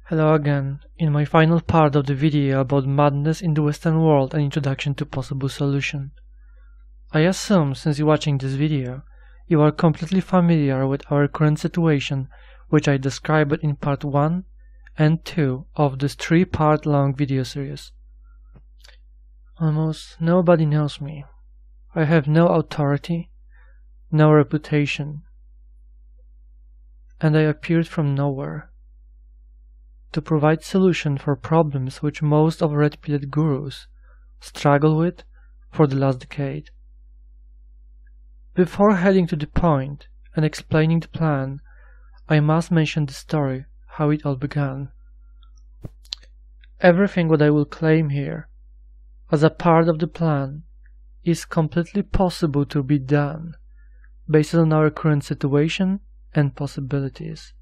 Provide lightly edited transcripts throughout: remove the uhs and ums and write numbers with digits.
Hello again, in my final part of the video about madness in the Western world and introduction to possible solution. I assume since you're watching this video, you are completely familiar with our current situation, which I described in part 1 and 2 of this 3-part long video series. Almost nobody knows me. I have no authority, no reputation, and I appeared from nowhere to provide solution for problems which most of red-pilled gurus struggle with for the last decade. Before heading to the point and explaining the plan, I must mention the story, how it all began. Everything what I will claim here, as a part of the plan, is completely possible to be done, based on our current situation and possibilities.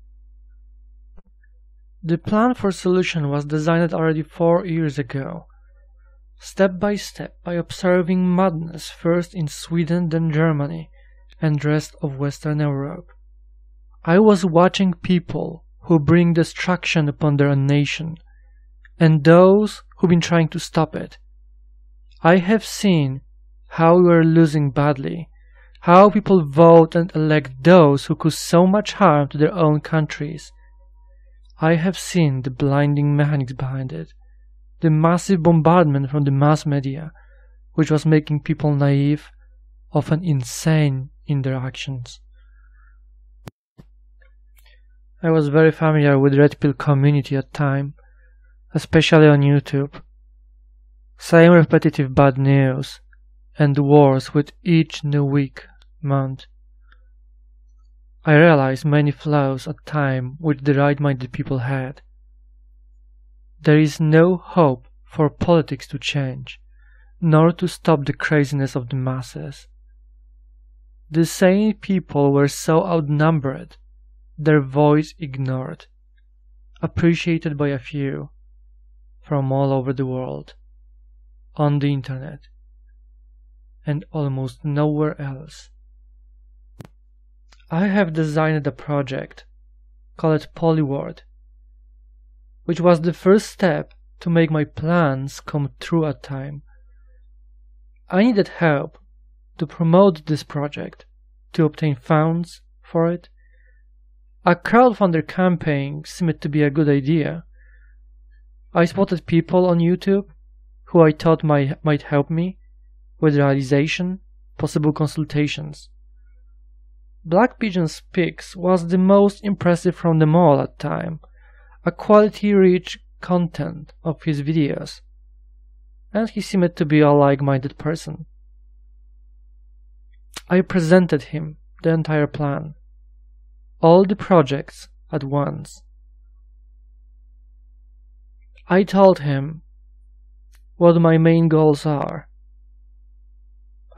The plan for solution was designed already 4 years ago, step by step, by observing madness first in Sweden, then Germany, and rest of Western Europe. I was watching people who bring destruction upon their own nation, and those who've been trying to stop it. I have seen how we are losing badly, how people vote and elect those who cause so much harm to their own countries. I have seen the blinding mechanics behind it, the massive bombardment from the mass media, which was making people naive, often insane in their actions. I was very familiar with Red Pill community at the time, especially on YouTube. Same repetitive bad news and wars with each new week, month. I realized many flaws at time which the right-minded people had. There is no hope for politics to change, nor to stop the craziness of the masses. The sane people were so outnumbered, their voice ignored, appreciated by a few, from all over the world, on the internet, and almost nowhere else. I have designed a project, called Polyword, which was the first step to make my plans come true at time. I needed help to promote this project, to obtain funds for it. A crowdfunder campaign seemed to be a good idea. I spotted people on YouTube who I thought might help me with realization, possible consultations. Black Pigeon's pics was the most impressive from them all at the time, a quality-rich content of his videos, and he seemed to be a like-minded person. I presented him the entire plan, all the projects at once. I told him what my main goals are.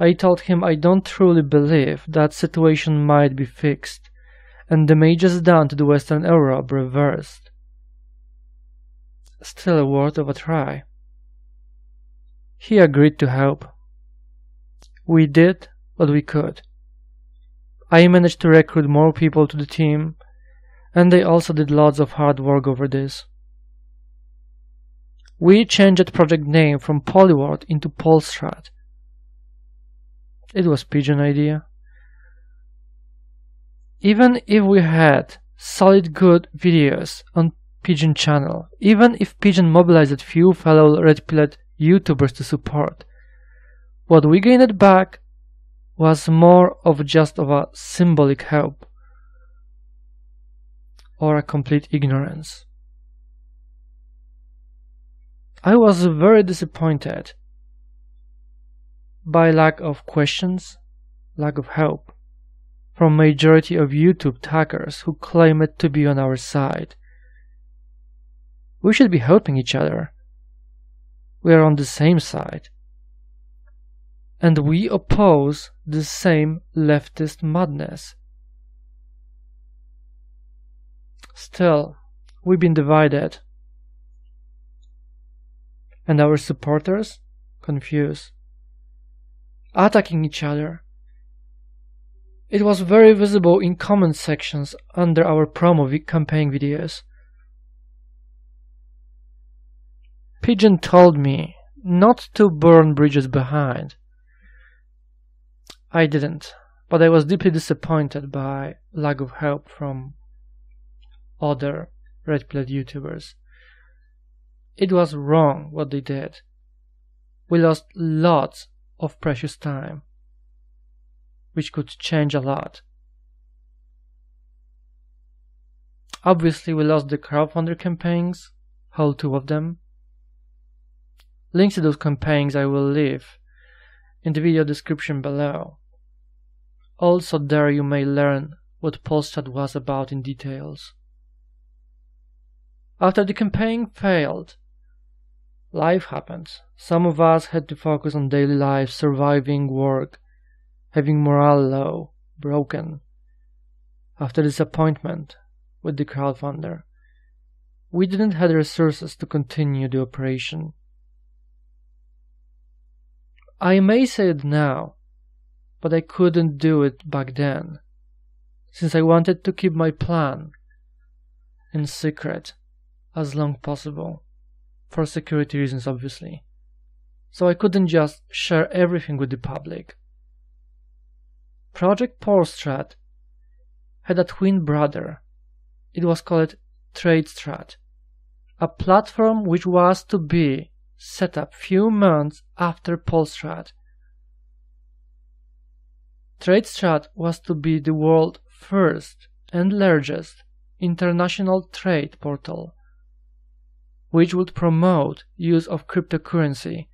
I told him I don't truly believe that situation might be fixed and damages done to the Western Europe reversed. Still worth of a try. He agreed to help. We did what we could. I managed to recruit more people to the team, and they also did lots of hard work over this. We changed the project name from Polyword into Polstrat. It was Pigeon idea. Even if we had solid good videos on Pigeon channel, even if Pigeon mobilized few fellow red-pilled YouTubers to support, what we gained back was more of just of a symbolic help or a complete ignorance. I was very disappointed by lack of questions, lack of help, from majority of YouTube hackers who claim it to be on our side. We should be helping each other. We are on the same side. And we oppose the same leftist madness. Still, we've been divided. And our supporters confused, attacking each other. It was very visible in comment sections under our promo campaign videos. Pigeon told me not to burn bridges behind. I didn't, but I was deeply disappointed by lack of help from other red-pilled YouTubers. It was wrong what they did. We lost lots of precious time, which could change a lot. Obviously, we lost the crowdfunder campaigns, whole 2 of them. Links to those campaigns I will leave in the video description below. Also there you may learn what Polsat was about in details. After the campaign failed, life happened. Some of us had to focus on daily life, surviving, work, having morale low, broken. After disappointment with the crowdfunder, we didn't have the resources to continue the operation. I may say it now, but I couldn't do it back then, since I wanted to keep my plan in secret as long as possible, for security reasons obviously, so I couldn't just share everything with the public. Project Polstrat had a twin brother. It was called TradeStrat, a platform which was to be set up few months after Polstrat. TradeStrat was to be the world's first and largest international trade portal, which would promote use of cryptocurrency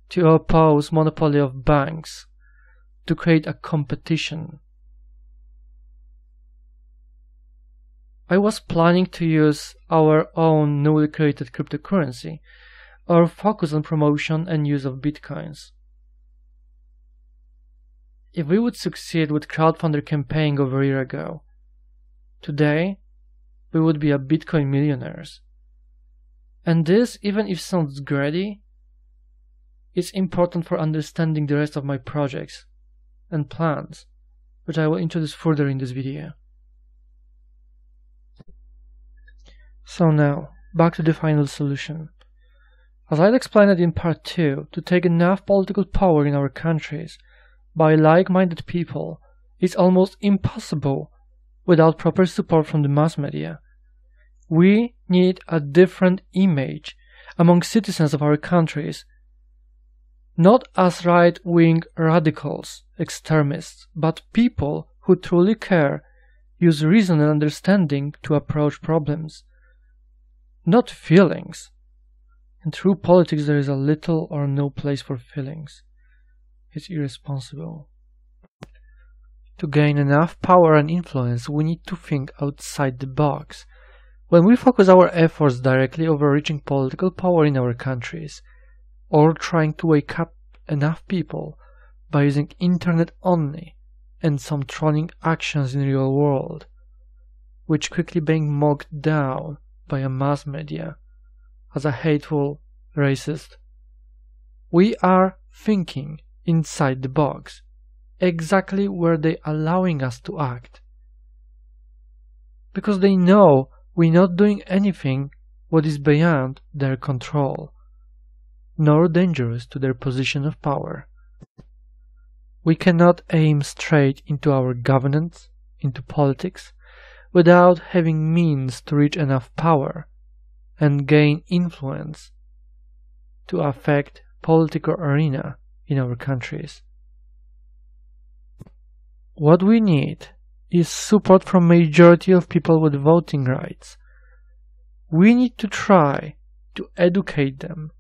to oppose monopoly of banks, to create a competition. I was planning to use our own newly created cryptocurrency, or focus on promotion and use of bitcoins. If we would succeed with crowdfunder campaign over a year ago, today we would be a bitcoin millionaires. And this, even if sounds greedy, is important for understanding the rest of my projects and plans, which I will introduce further in this video. So now, back to the final solution. As I'll explain it in part 2, to take enough political power in our countries by like-minded people is almost impossible without proper support from the mass media. We need a different image among citizens of our countries, not as right-wing radicals, extremists, but people who truly care, use reason and understanding to approach problems, not feelings. In true politics there is a little or no place for feelings. It's irresponsible. To gain enough power and influence, we need to think outside the box. When we focus our efforts directly over reaching political power in our countries, or trying to wake up enough people by using internet only and some trolling actions in the real world, which quickly being mocked down by a mass media as a hateful, racist, we are thinking inside the box, exactly where they allowing us to act. Because they know we're not doing anything what is beyond their control, nor dangerous to their position of power. We cannot aim straight into our governance, into politics, without having means to reach enough power and gain influence to affect political arena in our countries. What we need is support from majority of people with voting rights. We need to try to educate them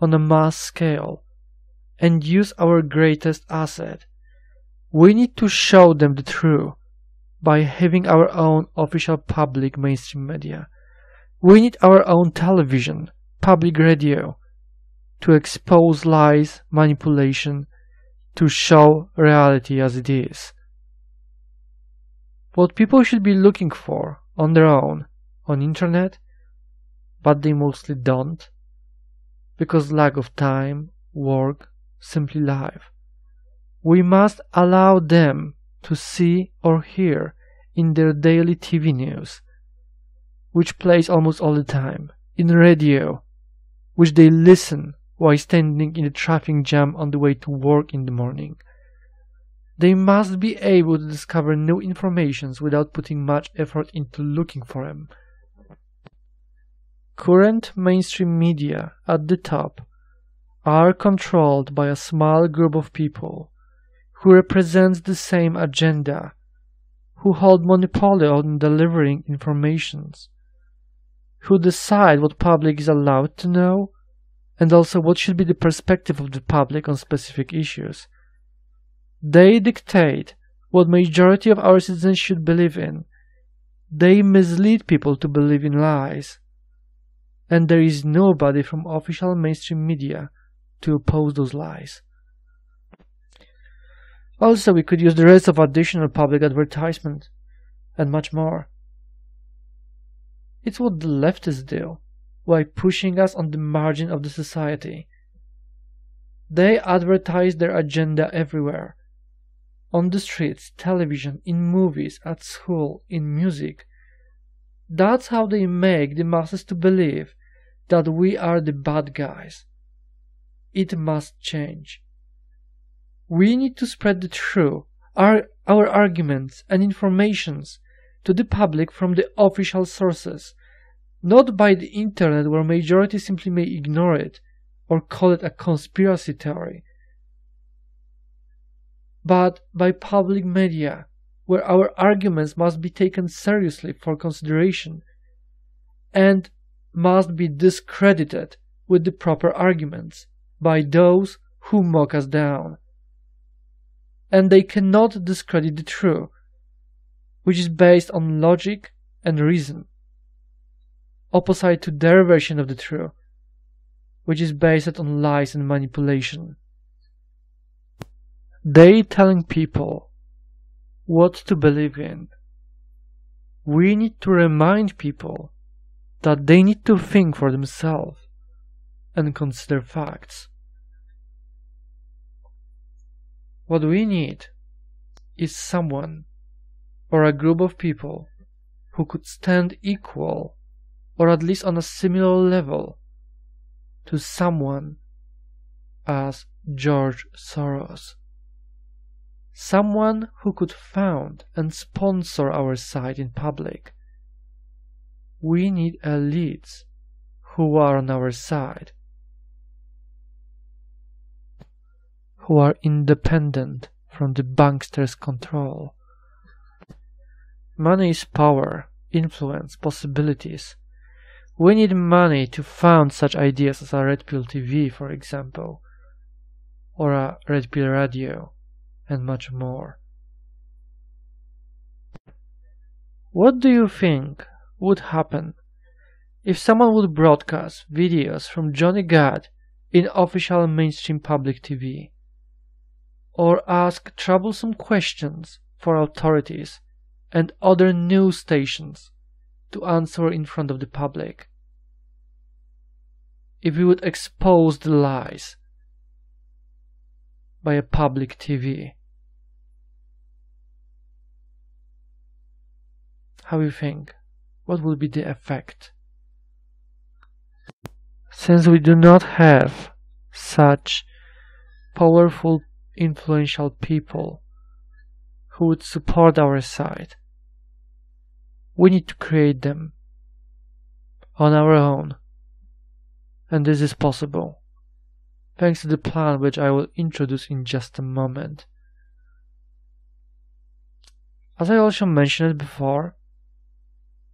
on a mass scale and use our greatest asset. We need to show them the truth by having our own official public mainstream media. We need our own television, public radio, to expose lies, manipulation, to show reality as it is. What people should be looking for on their own, on internet, but they mostly don't, because lack of time, work, simply life. We must allow them to see or hear in their daily TV news, which plays almost all the time, in radio, which they listen while standing in the traffic jam on the way to work in the morning. They must be able to discover new informations without putting much effort into looking for them. Current mainstream media at the top are controlled by a small group of people who represent the same agenda, who hold monopoly on delivering informations, who decide what public is allowed to know, and also what should be the perspective of the public on specific issues. They dictate what majority of our citizens should believe in. They mislead people to believe in lies. And there is nobody from official mainstream media to oppose those lies. Also, we could use the rest of additional public advertisement and much more. It's what the leftists do while pushing us on the margin of the society. They advertise their agenda everywhere. On the streets, television, in movies, at school, in music. That's how they make the masses to believe that we are the bad guys. It must change. We need to spread the truth, our arguments and informations to the public from the official sources, not by the internet where majority simply may ignore it or call it a conspiracy theory, but by public media where our arguments must be taken seriously for consideration and must be discredited with the proper arguments by those who mock us down. And they cannot discredit the truth, which is based on logic and reason, opposite to their version of the truth, which is based on lies and manipulation. They telling people what to believe in. We need to remind people that they need to think for themselves and consider facts. What we need is someone or a group of people who could stand equal or at least on a similar level to someone as George Soros. Someone who could found and sponsor our side in public. We need elites who are on our side, who are independent from the banksters' control. Money is power, influence, possibilities. We need money to found such ideas as a Red Pill TV, for example, or a Red Pill Radio, and much more. What do you think would happen if someone would broadcast videos from Johnny God in official mainstream public TV, or ask troublesome questions for authorities and other news stations to answer in front of the public? If we would expose the lies by a public TV, how do you think? What will be the effect? Since we do not have such powerful, influential people who would support our side, we need to create them on our own. And this is possible, thanks to the plan which I will introduce in just a moment. As I also mentioned before,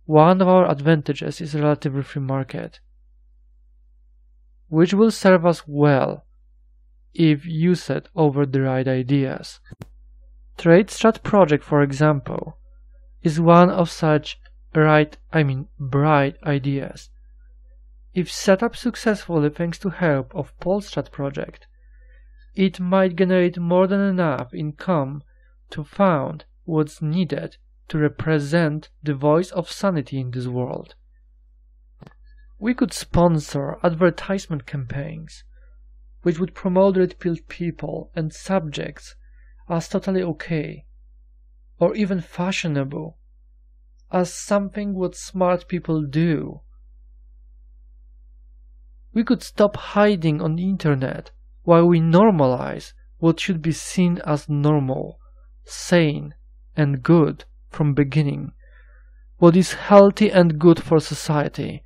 one of our advantages is a relatively free market, which will serve us well if used over the right ideas. TradeStrat project, for example, is one of such bright ideas. If set up successfully thanks to help of Polstrat project, it might generate more than enough income to fund what's needed to represent the voice of sanity in this world. We could sponsor advertisement campaigns which would promote red-pilled people and subjects as totally okay, or even fashionable, as something what smart people do. We could stop hiding on the internet while we normalize what should be seen as normal, sane, and good from beginning, what is healthy and good for society.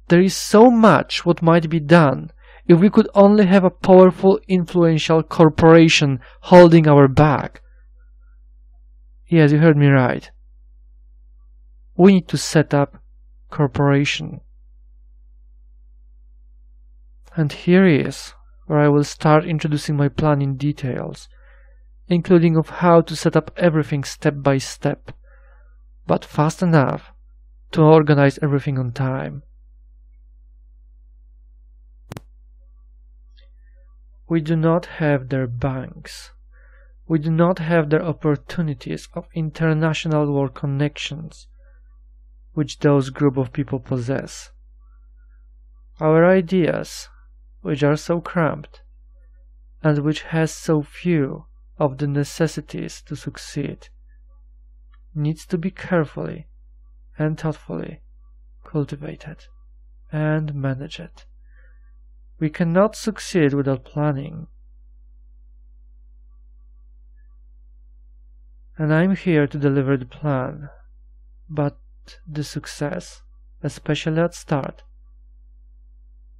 There is so much what might be done if we could only have a powerful, influential corporation holding our back. Yes, you heard me right. We need to set up corporation. And here is where I will start introducing my plan in details, including of how to set up everything step by step, but fast enough to organize everything on time. We do not have their banks. We do not have their opportunities of international world connections, which those group of people possess. Our ideas, which are so cramped, and which has so few of the necessities to succeed, needs to be carefully and thoughtfully cultivated and managed. We cannot succeed without planning. And I'm here to deliver the plan, but the success, especially at start,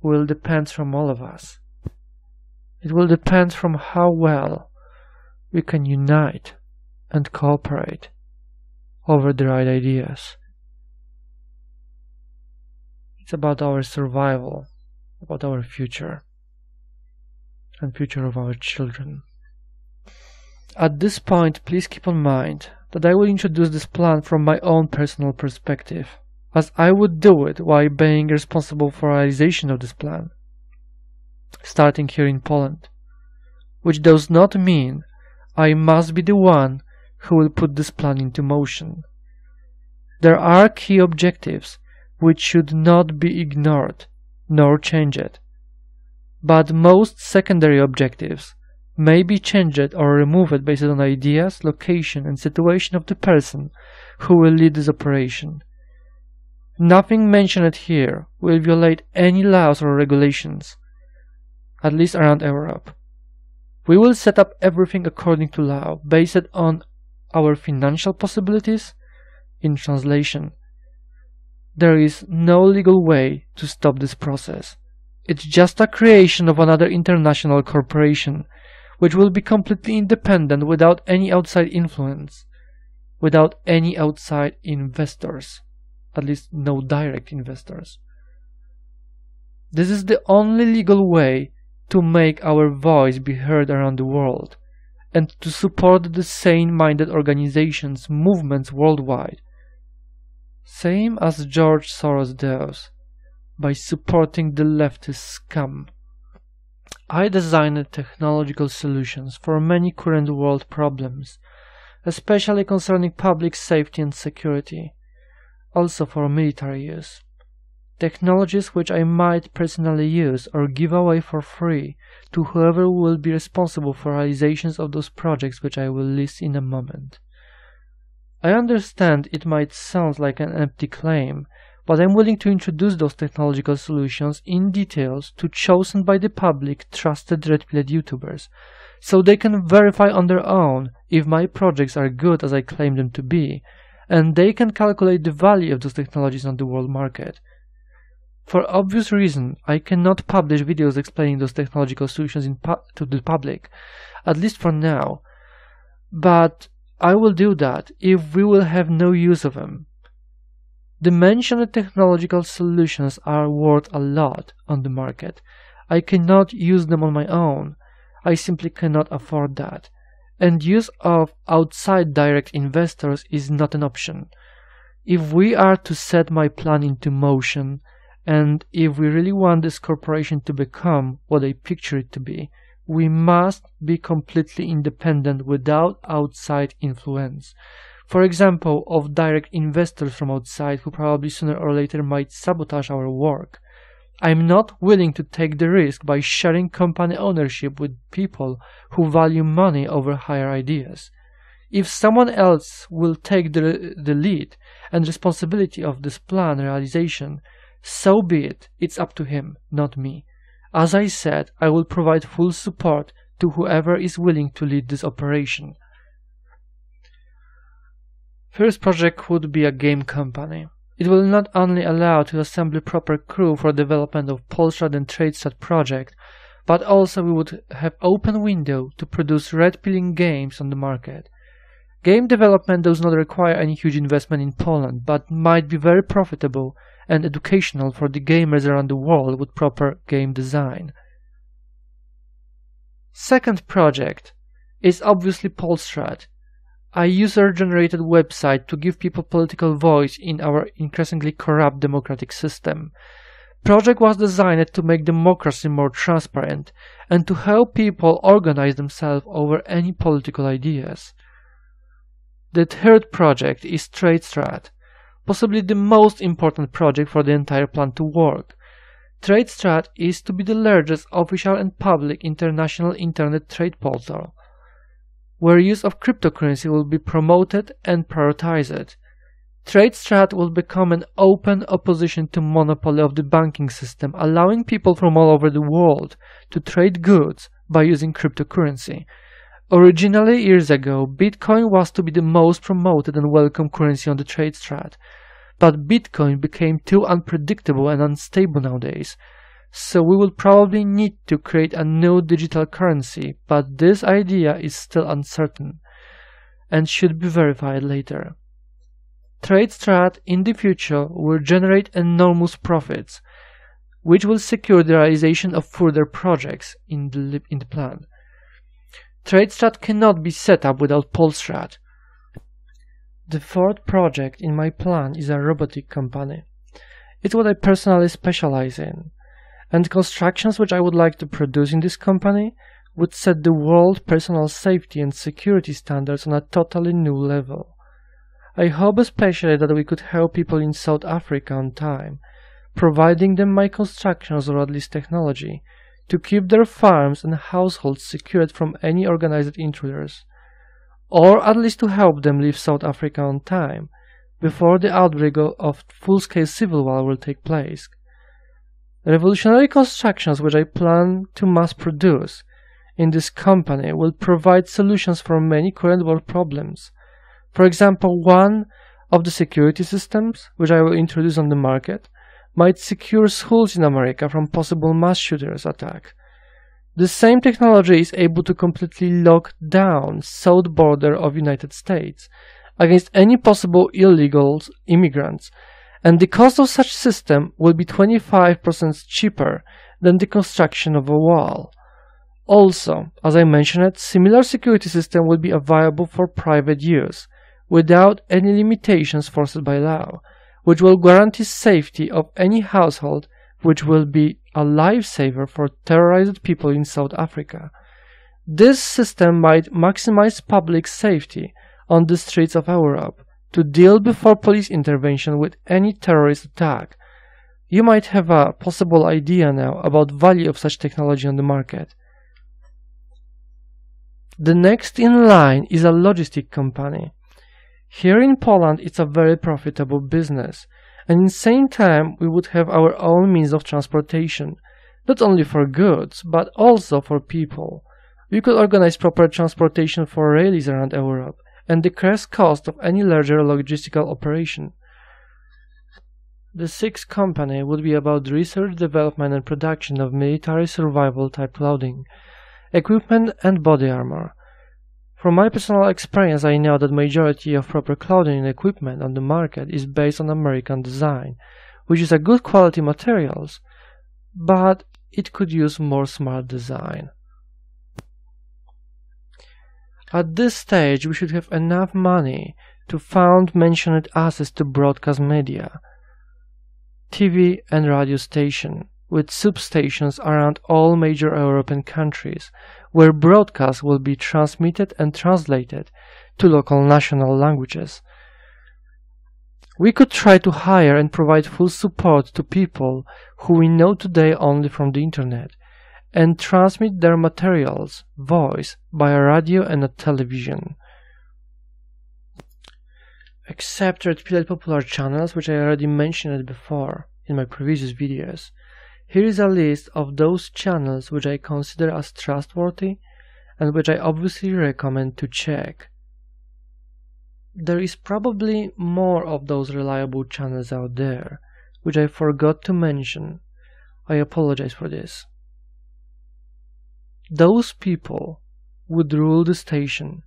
will depend from all of us. It will depend from how well we can unite and cooperate over the right ideas. It's about our survival, about our future, and future of our children. At this point, please keep in mind that I will introduce this plan from my own personal perspective, as I would do it while being responsible for realization of this plan, starting here in Poland, which does not mean I must be the one who will put this plan into motion. There are key objectives which should not be ignored nor changed, but most secondary objectives may be changed or removed based on ideas, location, and situation of the person who will lead this operation. Nothing mentioned here will violate any laws or regulations, at least around Europe. We will set up everything according to law, based on our financial possibilities. In translation, there is no legal way to stop this process. It's just a creation of another international corporation, which will be completely independent without any outside influence, without any outside investors, at least no direct investors. This is the only legal way to make our voice be heard around the world, and to support the sane-minded organizations, movements worldwide, same as George Soros does, by supporting the leftist scum. I designed technological solutions for many current world problems, especially concerning public safety and security, also for military use. Technologies which I might personally use or give away for free to whoever will be responsible for realizations of those projects, which I will list in a moment. I understand it might sound like an empty claim, but I'm willing to introduce those technological solutions in details to chosen by the public trusted red-pilled YouTubers, so they can verify on their own if my projects are good as I claim them to be, and they can calculate the value of those technologies on the world market. For obvious reason, I cannot publish videos explaining those technological solutions to the public, at least for now, but I will do that if we will have no use of them. The mentioned technological solutions are worth a lot on the market. I cannot use them on my own. I simply cannot afford that. And use of outside direct investors is not an option. If we are to set my plan into motion, and if we really want this corporation to become what I picture it to be, we must be completely independent without outside influence. For example, of direct investors from outside who probably sooner or later might sabotage our work. I'm not willing to take the risk by sharing company ownership with people who value money over higher ideas. If someone else will take the lead and responsibility of this plan realization, So be it, it's up to him, not me. As I said, I will provide full support to whoever is willing to lead this operation. First project would be a game company. It will not only allow to assemble proper crew for development of Polstrad and TradeStrat project, but also we would have open window to produce red-pilling games on the market. Game development does not require any huge investment in Poland, but might be very profitable and educational for the gamers around the world with proper game design. Second project is obviously Polstrad, a user-generated website to give people political voice in our increasingly corrupt democratic system. Project was designed to make democracy more transparent and to help people organize themselves over any political ideas. The third project is TradeStrat, possibly the most important project for the entire plan to work. TradeStrat is to be the largest official and public international internet trade portal, where use of cryptocurrency will be promoted and prioritized. TradeStrat will become an open opposition to monopoly of the banking system, allowing people from all over the world to trade goods by using cryptocurrency. Originally, years ago, Bitcoin was to be the most promoted and welcome currency on the TradeStrat, but Bitcoin became too unpredictable and unstable nowadays, so we will probably need to create a new digital currency, but this idea is still uncertain and should be verified later. TradeStrat in the future will generate enormous profits, which will secure the realization of further projects in the plan. TradeStrat cannot be set up without Polstrad. The fourth project in my plan is a robotic company. It's what I personally specialize in, and constructions which I would like to produce in this company would set the world personal safety and security standards on a totally new level. I hope especially that we could help people in South Africa on time, providing them my constructions or at least technology, to keep their farms and households secured from any organized intruders, or at least to help them leave South Africa on time, before the outbreak of full-scale civil war will take place. Revolutionary constructions which I plan to mass produce in this company will provide solutions for many current world problems. For example, one of the security systems which I will introduce on the market might secure schools in America from possible mass shooters attack. The same technology is able to completely lock down south border of United States against any possible illegal immigrants, and the cost of such system will be 25% cheaper than the construction of a wall. Also, as I mentioned, similar security system will be available for private use, without any limitations forced by law, which will guarantee safety of any household, which will be a lifesaver for terrorized people in South Africa. This system might maximize public safety on the streets of Europe to deal before police intervention with any terrorist attack. You might have a possible idea now about value of such technology on the market. The next in line is a logistic company. Here in Poland it's a very profitable business, and in the same time we would have our own means of transportation, not only for goods, but also for people. We could organize proper transportation for railways around Europe, and decrease cost of any larger logistical operation. The sixth company would be about research, development and production of military survival type clothing, equipment and body armor. From my personal experience, I know that majority of proper clothing and equipment on the market is based on American design, which is a good quality materials, but it could use more smart design. At this stage, we should have enough money to fund mentioned assets to broadcast media, TV and radio station, with substations around all major European countries, where broadcasts will be transmitted and translated to local national languages. We could try to hire and provide full support to people who we know today only from the internet, and transmit their materials, voice, by a radio and a television. Except red-pilled popular channels, which I already mentioned before. in my previous videos. Here is a list of those channels which I consider as trustworthy and which I obviously recommend to check. There is probably more of those reliable channels out there, which I forgot to mention. I apologize for this. Those people would rule the station,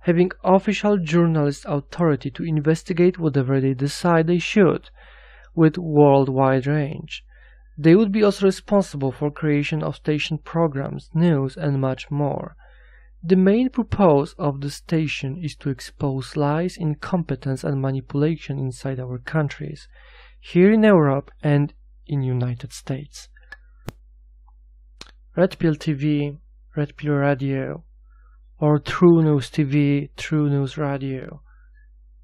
having official journalist authority to investigate whatever they decide they should, with worldwide range. They would be also responsible for creation of station programs, news, and much more. The main purpose of the station is to expose lies, incompetence, and manipulation inside our countries, here in Europe and in United States. Red Pill TV, Red Pill Radio, or True News TV, True News Radio.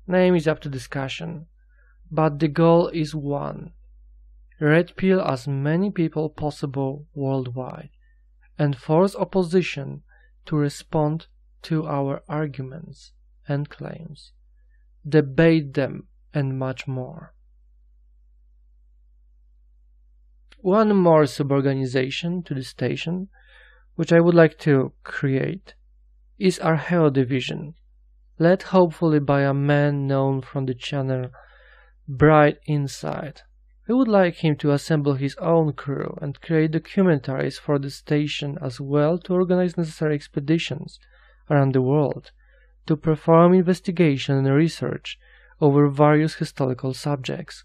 Name is up to discussion, but the goal is one. Red Pill as many people possible worldwide, and force opposition to respond to our arguments and claims, debate them, and much more. One more suborganization to the station, which I would like to create, is Archeo Division, led hopefully by a man known from the channel Bright Insight. We would like him to assemble his own crew and create documentaries for the station, as well to organize necessary expeditions around the world to perform investigation and research over various historical subjects.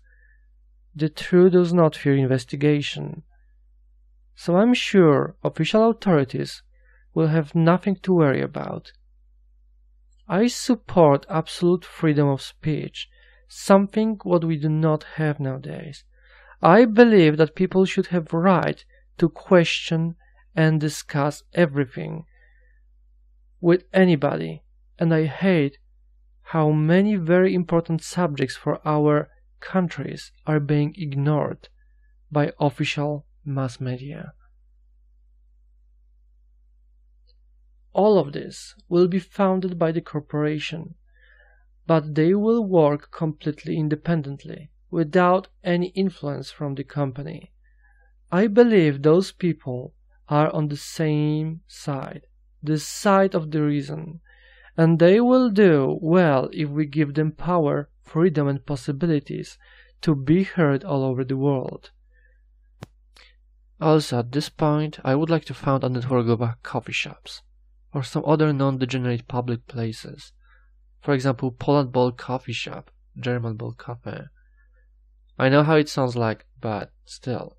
The truth does not fear investigation, so I'm sure official authorities will have nothing to worry about. I support absolute freedom of speech, something what we do not have nowadays. I believe that people should have right to question and discuss everything with anybody, and I hate how many very important subjects for our countries are being ignored by official mass media. All of this will be funded by the corporation, but they will work completely independently, without any influence from the company. I believe those people are on the same side, the side of the reason, and they will do well if we give them power, freedom, and possibilities to be heard all over the world. Also, at this point, I would like to found a network of coffee shops, or some other non-degenerate public places. For example, Poland Ball Coffee Shop, German Ball Cafe. I know how it sounds like, but still.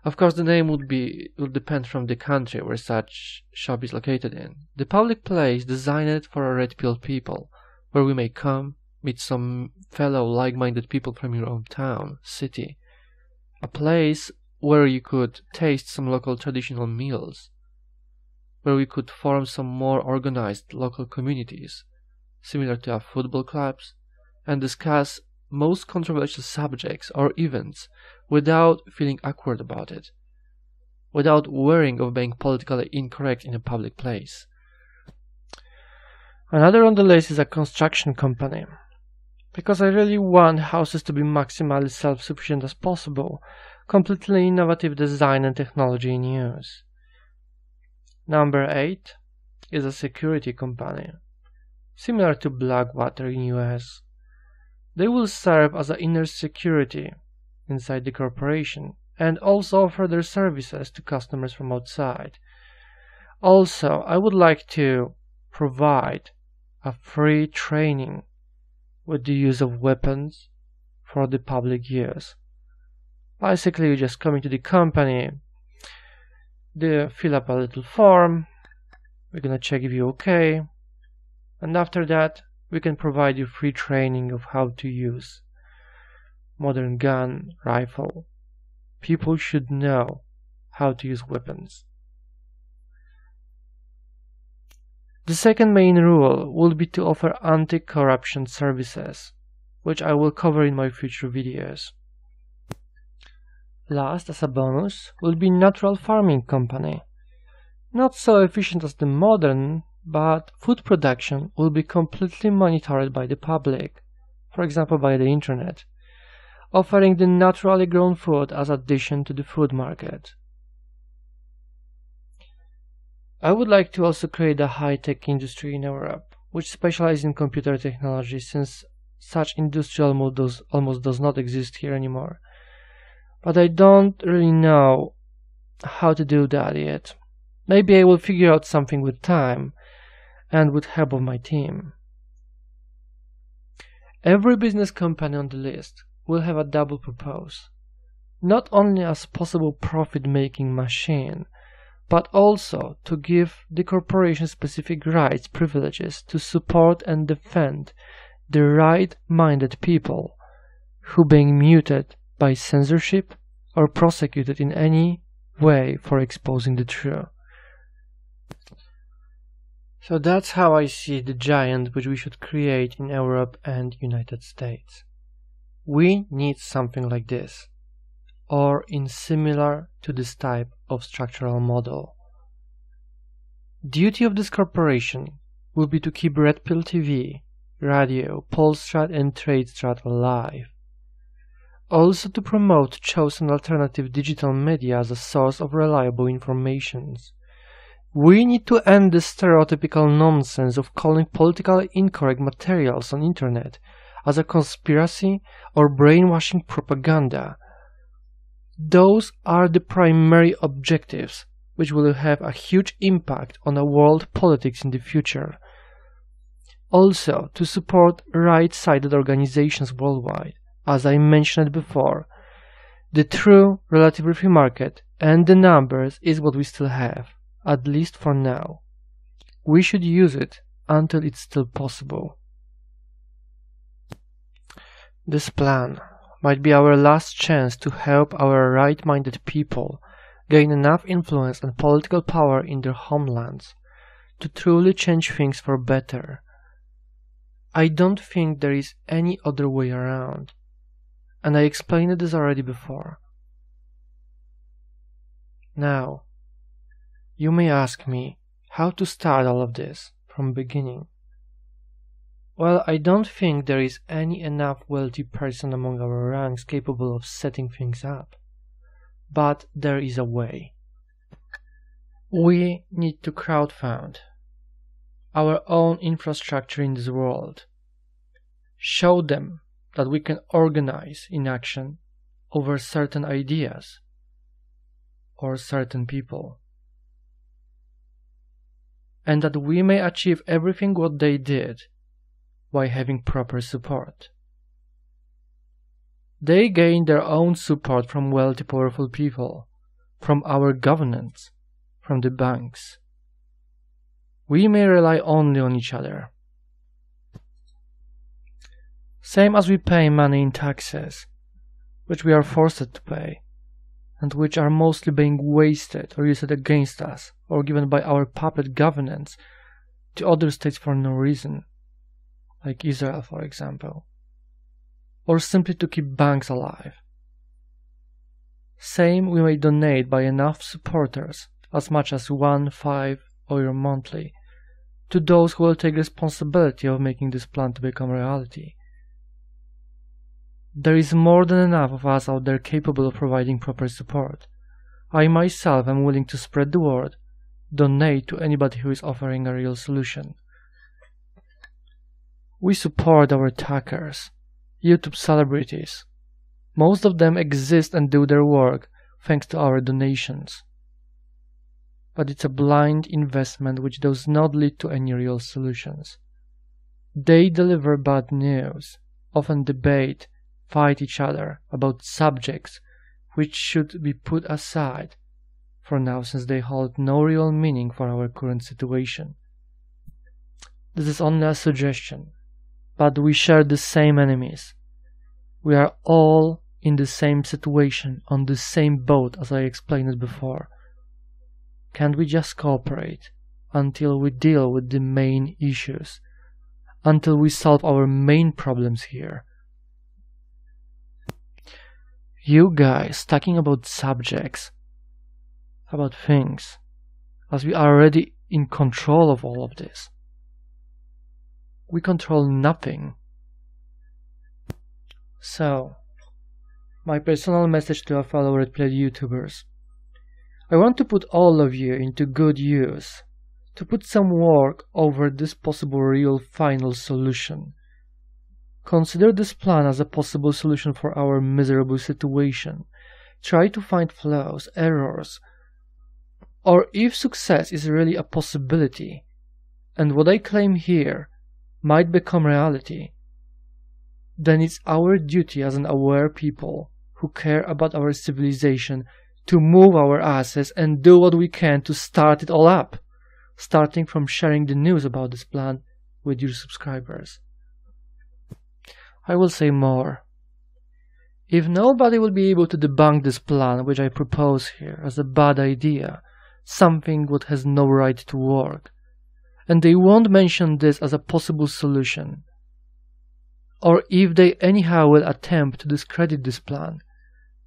Of course, the name would depend from the country where such shop is located in. The public place designed for a red pill people, where we may come, meet some fellow like-minded people from your own town, city. A place where you could taste some local traditional meals, where we could form some more organized local communities, similar to our football clubs, and discuss most controversial subjects or events without feeling awkward about it, without worrying of being politically incorrect in a public place. Another on the list is a construction company, because I really want houses to be maximally self-sufficient as possible, completely innovative design and technology in use. Number 8 is a security company, similar to Blackwater in US. They will serve as an inner security inside the corporation and also offer their services to customers from outside. Also, I would like to provide a free training with the use of weapons for the public use. Basically, you just come into the company, they fill up a little form, we're gonna check if you're okay, and after that we can provide you free training of how to use modern gun, rifle. People should know how to use weapons. The second main rule will be to offer anti-corruption services, which I will cover in my future videos. Last, as a bonus, will be natural farming company. Not so efficient as the modern, but food production will be completely monitored by the public, for example by the internet. offering the naturally grown food as addition to the food market. I would like to also create a high-tech industry in Europe, which specializes in computer technology, since such industry almost does not exist here anymore. But I don't really know how to do that yet. Maybe I will figure out something with time and with help of my team. Every business company on the list will have a double purpose, not only as possible profit-making machine, but also to give the corporation specific rights, privileges to support and defend the right-minded people who being muted by censorship or prosecuted in any way for exposing the truth. So that's how I see the giant which we should create in Europe and United States. We need something like this, or in similar to this type of structural model. Duty of this corporation will be to keep Red Pill TV, radio, Polstrat and Tradestrat alive. Also to promote chosen alternative digital media as a source of reliable information. We need to end the stereotypical nonsense of calling politically incorrect materials on internet as a conspiracy or brainwashing propaganda. Those are the primary objectives which will have a huge impact on the world politics in the future. Also, to support right-sided organizations worldwide, as I mentioned before. The true relative free market and the numbers is what we still have, at least for now. We should use it until it's still possible. This plan might be our last chance to help our right-minded people gain enough influence and political power in their homelands to truly change things for better. I don't think there is any other way around, and I explained this already before. Now, you may ask me how to start all of this from the beginning. Well, I don't think there is any enough wealthy person among our ranks capable of setting things up. But there is a way. We need to crowdfund our own infrastructure in this world. Show them that we can organize in action over certain ideas or certain people, and that we may achieve everything what they did by having proper support. They gain their own support from wealthy, powerful people, from our governments, from the banks. We may rely only on each other. Same as we pay money in taxes, which we are forced to pay, and which are mostly being wasted or used against us, or given by our puppet governments to other states for no reason, like Israel, for example, or simply to keep banks alive. Same we may donate by enough supporters, as much as 1, 5 euro monthly, to those who will take responsibility of making this plan to become reality. There is more than enough of us out there capable of providing proper support. I myself am willing to spread the word, donate to anybody who is offering a real solution. We support our attackers, YouTube celebrities. Most of them exist and do their work thanks to our donations. But it's a blind investment which does not lead to any real solutions. They deliver bad news, often debate, fight each other about subjects which should be put aside for now, since they hold no real meaning for our current situation. This is only a suggestion, but we share the same enemies. We are all in the same situation, on the same boat, as I explained it before. Can't we just cooperate until we deal with the main issues, until we solve our main problems here? You guys talking about subjects, about things, as we are already in control of all of this. We control nothing. So, My personal message to our fellow Red Pill YouTubers. I want to put all of you into good use, to put some work over this possible real final solution. Consider this plan as a possible solution for our miserable situation. Try to find flaws, errors, or if success is really a possibility, and what I claim here might become reality, then it's our duty as an aware people who care about our civilization to move our asses and do what we can to start it all up, starting from sharing the news about this plan with your subscribers. I will say more. If nobody will be able to debunk this plan which I propose here as a bad idea, something what has no right to work, and they won't mention this as a possible solution, or if they anyhow will attempt to discredit this plan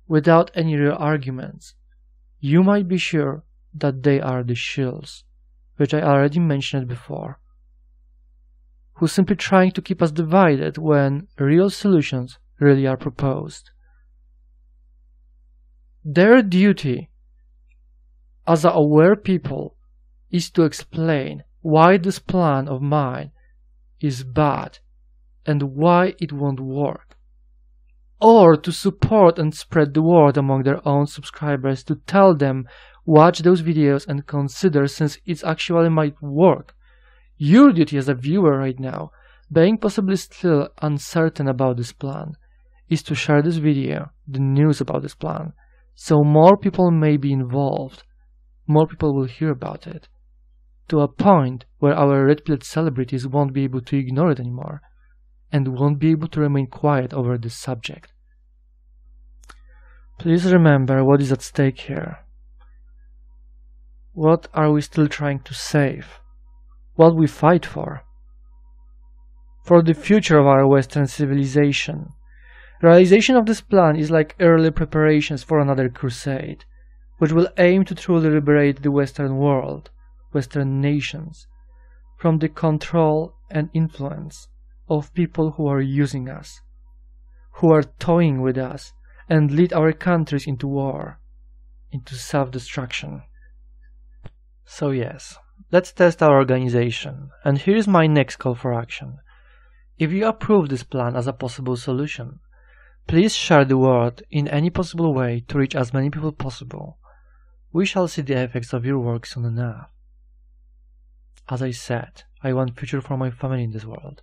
without any real arguments, you might be sure that they are the shills, which I already mentioned before, who simply trying to keep us divided when real solutions really are proposed. Their duty as aware people is to explain why this plan of mine is bad and why it won't work, or to support and spread the word among their own subscribers to tell them watch those videos and consider since it actually might work. Your duty as a viewer right now, being possibly still uncertain about this plan, is to share this video, the news about this plan, so more people may be involved, more people will hear about it, to a point where our red-pilled celebrities won't be able to ignore it anymore, and won't be able to remain quiet over this subject. Please remember what is at stake here. What are we still trying to save? What we fight for? For the future of our Western civilization. Realization of this plan is like early preparations for another crusade, which will aim to truly liberate the Western world, Western nations, from the control and influence of people who are using us, who are toying with us, and lead our countries into war, into self-destruction. So yes, let's test our organization, and here is my next call for action. If you approve this plan as a possible solution, please share the word in any possible way to reach as many people possible. We shall see the effects of your work soon enough. As I said, I want future for my family in this world,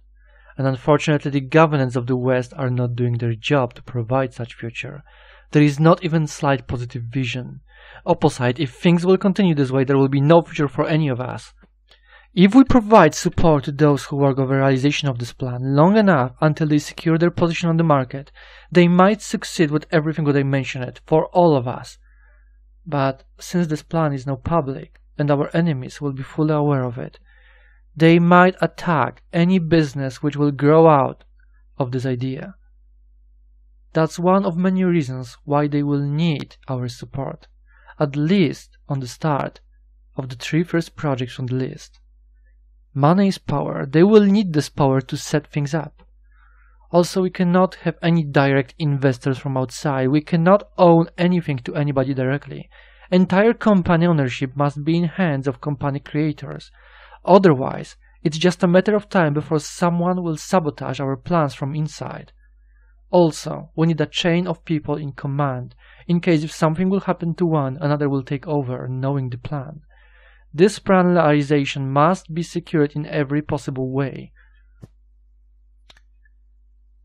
and unfortunately the governments of the West are not doing their job to provide such future. There is not even slight positive vision. Opposite, if things will continue this way, there will be no future for any of us. If we provide support to those who work on the realization of this plan long enough until they secure their position on the market, they might succeed with everything that I mentioned for all of us. But since this plan is now public and our enemies will be fully aware of it, they might attack any business which will grow out of this idea. That's one of many reasons why they will need our support, at least on the start of the 3 first projects on the list. Money is power. They will need this power to set things up. Also, we cannot have any direct investors from outside. We cannot own anything to anybody directly. Entire company ownership must be in hands of company creators. Otherwise, it's just a matter of time before someone will sabotage our plans from inside. Also, we need a chain of people in command, in case if something will happen to one, another will take over, knowing the plan. This plan realization must be secured in every possible way.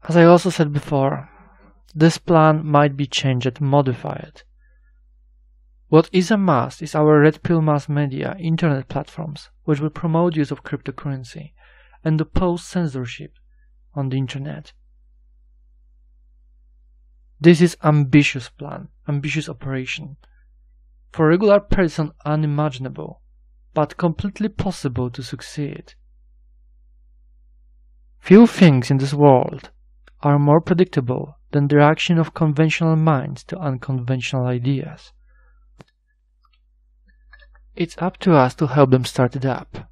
As I also said before, this plan might be changed, modified. What is a must is our red pill mass media, internet platforms, which will promote use of cryptocurrency and oppose censorship on the internet. This is ambitious plan, ambitious operation. For a regular person unimaginable, but completely possible to succeed. Few things in this world are more predictable than the reaction of conventional minds to unconventional ideas. It's up to us to help them start it up.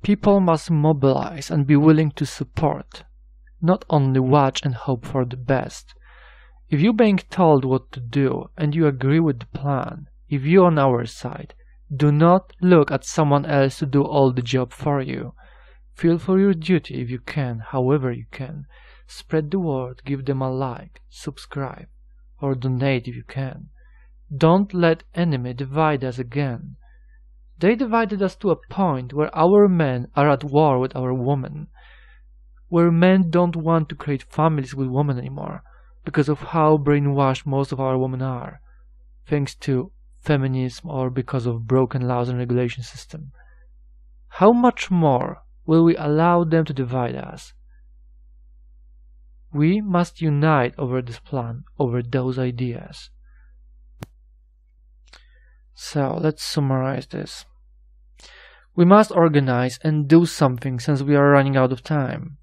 People must mobilize and be willing to support, not only watch and hope for the best. If you're being told what to do and you agree with the plan, if you're on our side, do not look at someone else to do all the job for you. Feel for your duty if you can, however you can. Spread the word, give them a like, subscribe, or donate if you can. Don't let enemy divide us again. They divided us to a point where our men are at war with our women, where men don't want to create families with women anymore because of how brainwashed most of our women are, thanks to feminism or because of broken laws and regulation system. How much more will we allow them to divide us? We must unite over this plan, over those ideas. So let's summarize this. We must organize and do something since we are running out of time.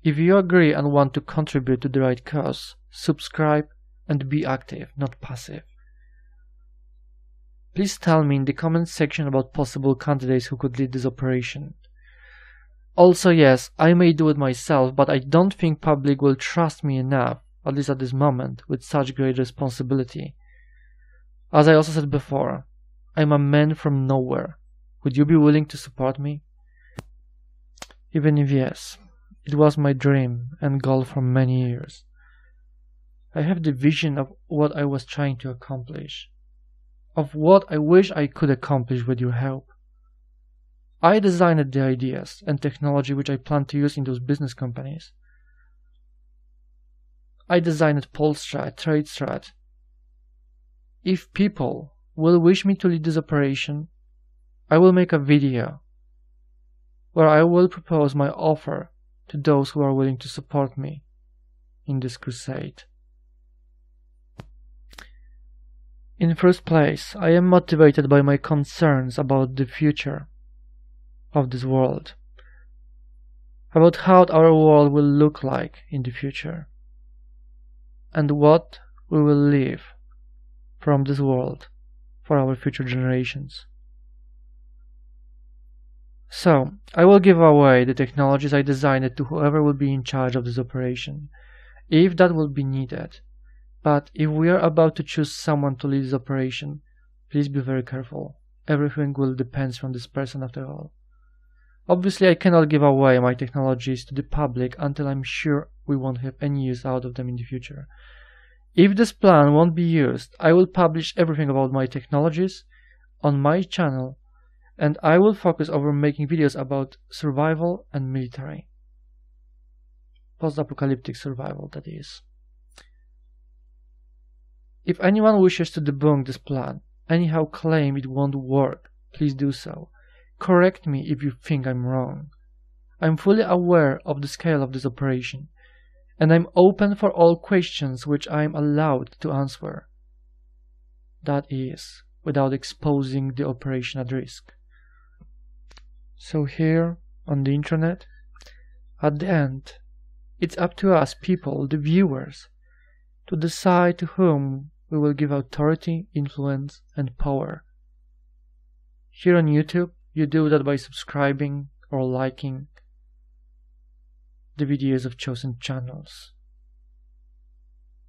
If you agree and want to contribute to the right cause, subscribe and be active, not passive. Please tell me in the comment section about possible candidates who could lead this operation. Also, yes, I may do it myself, but I don't think public will trust me enough, at least at this moment, with such great responsibility. As I also said before, I'm a man from nowhere. Would you be willing to support me? Even if yes, it was my dream and goal for many years. I have the vision of what I was trying to accomplish, of what I wish I could accomplish with your help. I designed the ideas and technology which I plan to use in those business companies. I designed Polstrat, TradeStrat. If people will wish me to lead this operation, I will make a video where I will propose my offer to those who are willing to support me in this crusade. In first place, I am motivated by my concerns about the future of this world, about how our world will look like in the future, and what we will leave from this world for our future generations. So, I will give away the technologies I designed to whoever will be in charge of this operation, if that will be needed. But if we are about to choose someone to lead this operation, please be very careful. Everything will depend from this person after all. Obviously, I cannot give away my technologies to the public until I'm sure we won't have any use out of them in the future. If this plan won't be used, I will publish everything about my technologies on my channel, and I will focus over making videos about survival and military. Post-apocalyptic survival, that is. If anyone wishes to debunk this plan, anyhow claim it won't work, please do so. Correct me if you think I'm wrong. I'm fully aware of the scale of this operation, and I'm open for all questions which I'm allowed to answer. That is, without exposing the operation at risk. So here, on the internet, at the end, it's up to us people, the viewers, to decide to whom we will give authority, influence, and power. Here on YouTube, you do that by subscribing or liking the videos of chosen channels.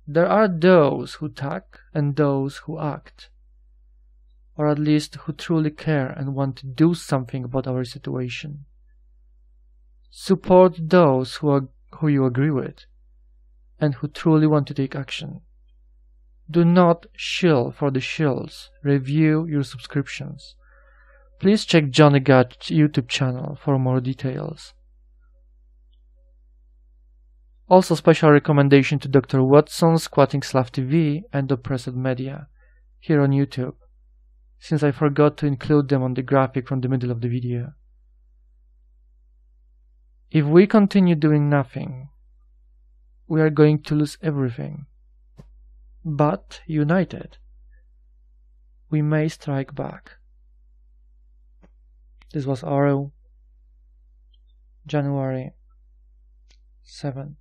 There are those who talk and those who act, or at least who truly care and want to do something about our situation. Support those who you agree with and who truly want to take action. Do not shill for the shills. Review your subscriptions. Please check Johnny Gat's YouTube channel for more details. Also special recommendation to Dr. Watson, Squatting Slav TV and Oppressed Media here on YouTube, since I forgot to include them on the graphic from the middle of the video. If we continue doing nothing, we are going to lose everything. But united, we may strike back. This was Aro, January 7,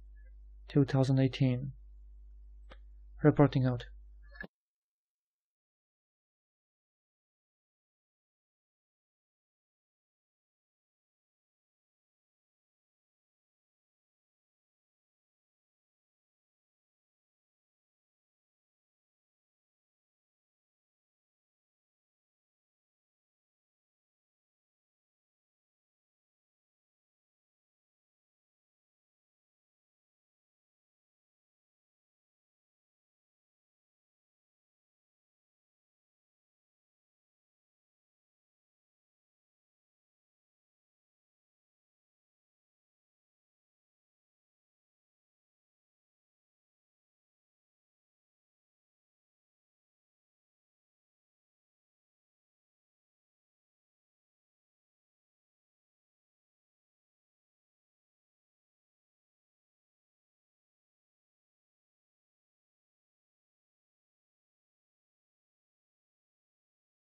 2018. Reporting out.